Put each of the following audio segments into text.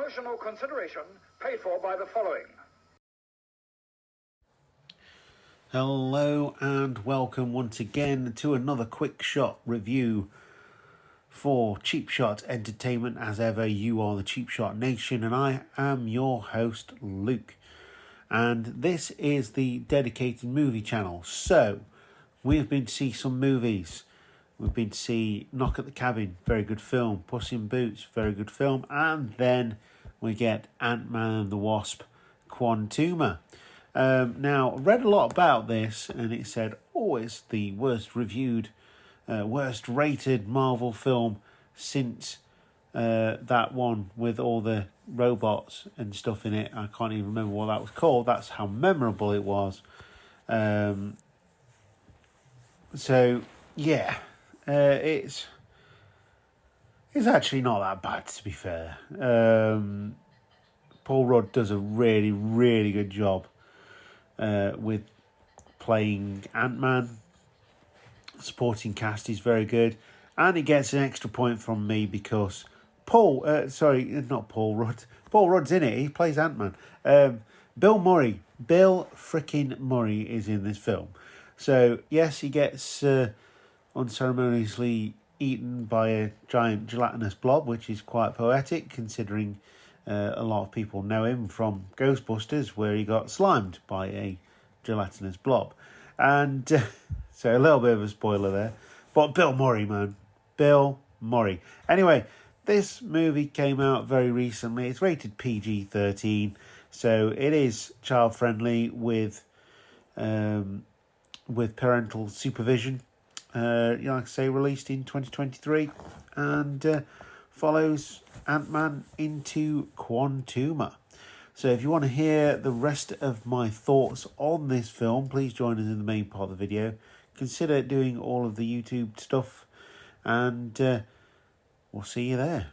Promotional consideration paid for by the following. Hello and welcome once again to another quick shot review for Cheap Shot Entertainment. As ever, you are the Cheap Shot Nation and I am your host Luke. And this is the dedicated movie channel. So, we have been to see some movies. We've been to see Knock at the Cabin, very good film. Puss in Boots, very good film. And then we get Ant-Man and the Wasp, Quantumania. Now, I read a lot about this and it said, it's the worst rated Marvel film since that one with all the robots and stuff in it. I can't even remember what that was called. That's how memorable it was. It's actually not that bad, to be fair. Paul Rudd does a really, really good job with playing Ant-Man. Supporting cast is very good. And he gets an extra point from me because Paul Rudd's in it. He plays Ant-Man. Bill freaking Murray is in this film. So, yes, he gets unceremoniously eaten by a giant gelatinous blob, which is quite poetic considering a lot of people know him from Ghostbusters, where he got slimed by a gelatinous blob. And so a little bit of a spoiler there. But Bill Murray, man. Bill Murray. Anyway, this movie came out very recently. It's rated PG-13. So it is child-friendly with parental supervision. Like I say, released in 2023. And follows Ant-Man into Quantumania. So if you want to hear the rest of my thoughts on this film, please join us in the main part of the video. Consider doing all of the YouTube stuff, and we'll see you there.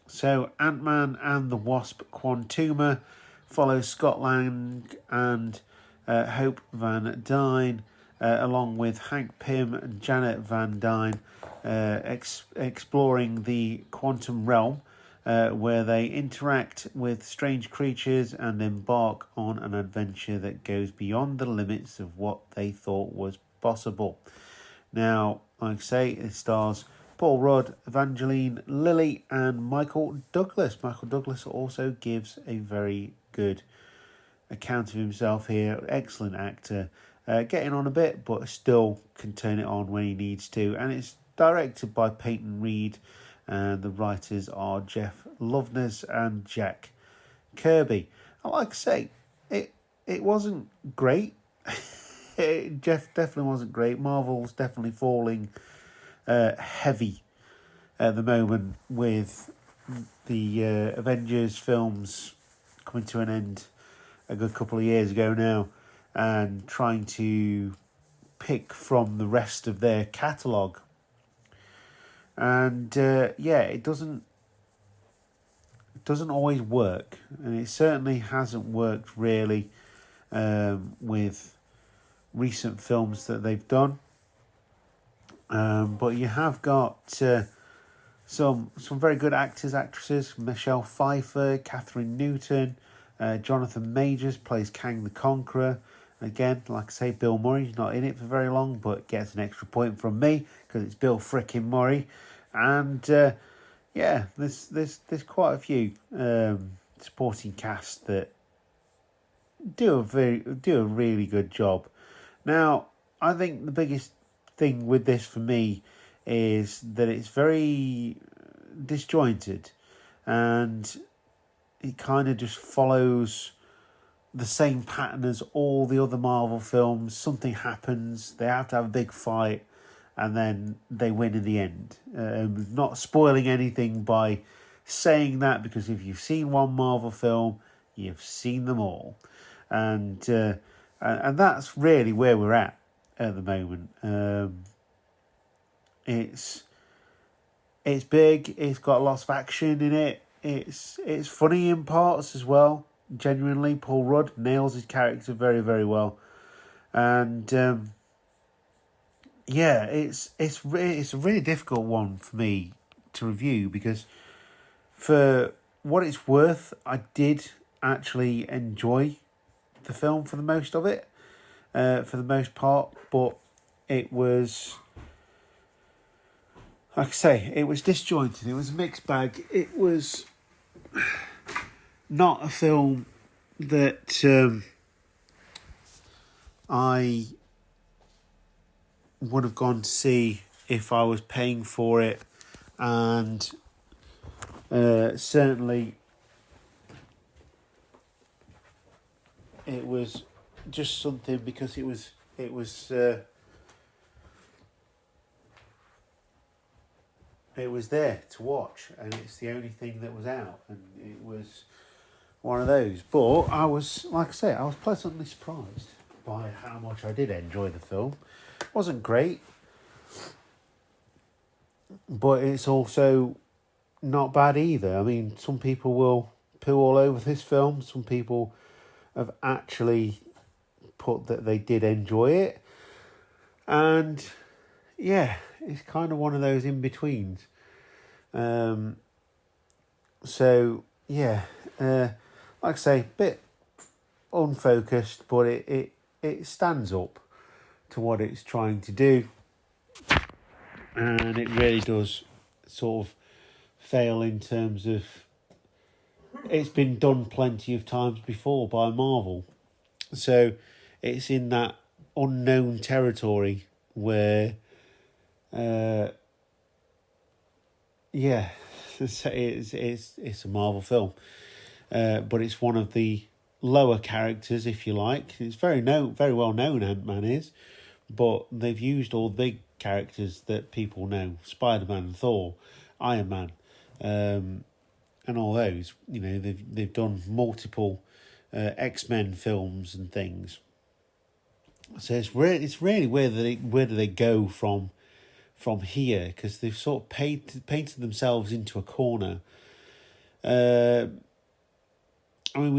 So, Ant-Man and the Wasp Quantumania follows Scott Lang and Hope Van Dyne, along with Hank Pym and Janet Van Dyne, exploring the quantum realm, where they interact with strange creatures and embark on an adventure that goes beyond the limits of what they thought was possible. Now, like I say, it stars Paul Rudd, Evangeline Lilly, and Michael Douglas. Michael Douglas also gives a very good account of himself here. Excellent actor. Getting on a bit, but still can turn it on when he needs to. And it's directed by Peyton Reed, and the writers are Jeff Loveness and Jack Kirby. And like I say, it wasn't great. Jeff definitely wasn't great. Marvel's definitely falling heavy at the moment with the Avengers films coming to an end a good couple of years ago now, and trying to pick from the rest of their catalogue. And it doesn't always work, and it certainly hasn't worked really with recent films that they've done. But you have got some very good actors, actresses. Michelle Pfeiffer, Catherine Newton, Jonathan Majors plays Kang the Conqueror. Again, like I say, Bill Murray's not in it for very long, but gets an extra point from me because it's Bill frickin' Murray. And there's quite a few supporting cast that do a really good job. Now, I think the biggest thing with this for me is that it's very disjointed, and it kind of just follows the same pattern as all the other Marvel films. Something happens, they have to have a big fight, and then they win in the end. Not spoiling anything by saying that, because if you've seen one Marvel film, you've seen them all. And that's really where we're at the moment. It's big, it's got lots of action in it, it's funny in parts as well. Genuinely, Paul Rudd nails his character very, very well. And it's a really difficult one for me to review, because for what it's worth, I did actually enjoy the film for the most of it, for the most part, but it was, like I say, it was disjointed, it was a mixed bag. It was not a film that I would have gone to see if I was paying for it, and certainly it was just something because it was there to watch, and it's the only thing that was out, and it was one of those. But I was, like I say, I was pleasantly surprised by how much I did enjoy the film. It wasn't great, but it's also not bad either. I mean, some people will poo all over this film. Some people have actually put that they did enjoy it. And yeah, it's kind of one of those in-betweens. So yeah, like I say, bit unfocused, but it stands up to what it's trying to do, and it really does sort of fail in terms of, it's been done plenty of times before by Marvel, so it's in that unknown territory where it's a Marvel film, but it's one of the lower characters, if you like. It's very well known, Ant-Man is, but they've used all the big characters that people know: Spider-Man, Thor, Iron Man, and all those. You know, they've done multiple X-Men films and things. So it's really where do they go from here, because they've sort of painted themselves into a corner. I mean,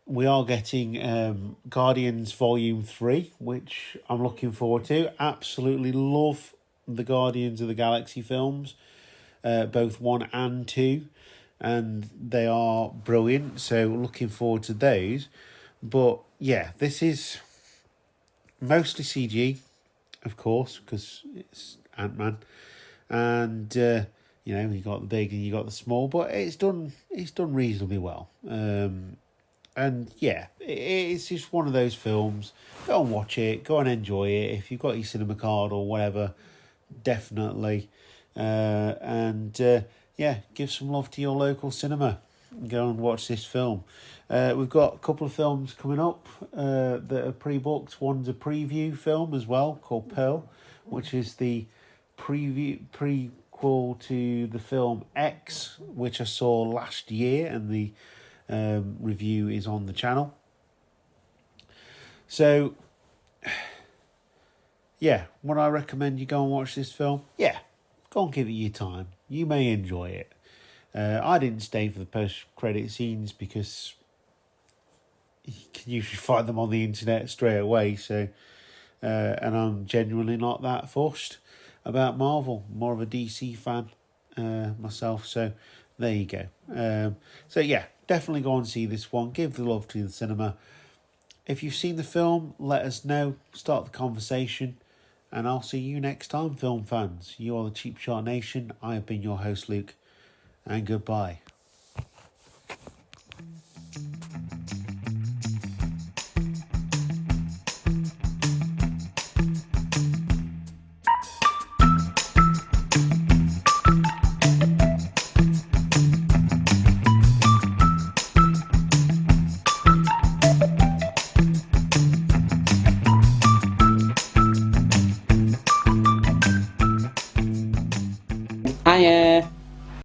we are getting Guardians Volume 3, which I'm looking forward to. Absolutely love the Guardians of the Galaxy films, both 1 and 2, and they are brilliant, so looking forward to those. But yeah, this is mostly CG, of course, because it's Ant-Man, and you know, you got the big and you got the small, but it's done reasonably well. And yeah, it's just one of those films. Go and watch it, go and enjoy it. If you've got your cinema card or whatever, definitely. Yeah, give some love to your local cinema. Go and watch this film. We've got a couple of films coming up that are pre-booked. One's a preview film as well, called Pearl, which is the prequel to the film X, which I saw last year, and the review is on the channel. So yeah, would I recommend you go and watch this film? Yeah, go and give it your time. You may enjoy it. I didn't stay for the post-credit scenes because you can usually find them on the internet straight away. So, and I'm genuinely not that fussed about Marvel. More of a DC fan myself. So there you go. So yeah, definitely go and see this one. Give the love to the cinema. If you've seen the film, let us know. Start the conversation. And I'll see you next time, film fans. You are the Cheap Shot Nation. I have been your host, Luke. And goodbye. Hiya.